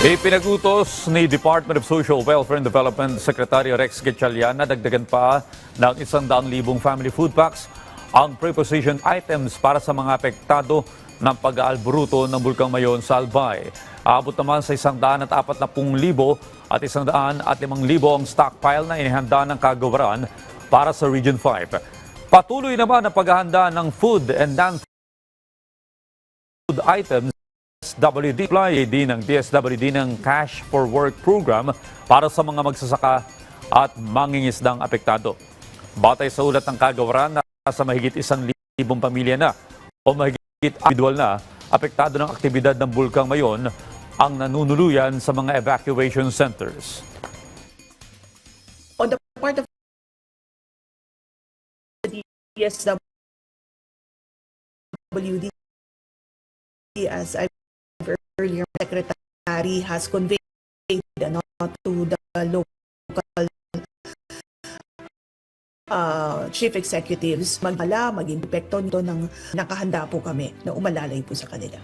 Ipinagutos ni Department of Social Welfare and Development Secretary Rex Gatchalian na dagdagan pa ng 100,000 family food packs ang preposition items para sa mga apektado ng pag-aalburuto ng Bulkang Mayon sa Albay. Aabot naman sa 140,000 at 105,000 ang stockpile na inihanda ng kagawaran para sa Region 5. Patuloy naman ang paghahanda ng food and non-food items DSWD din ng DSWD ng Cash for Work program para sa mga magsasaka at mangingisdang apektado. Batay sa ulat ng kagawaran, nasa mahigit 1,000 pamilya na o mahigit individual na apektado ng aktibidad ng Bulkang Mayon ang nanunuluyan sa mga evacuation centers. On the part of the DSWD, as I earlier, Secretary has conveyed to the local chief executives maging epekto nito ng nakahanda po kami na umalalay po sa kanila.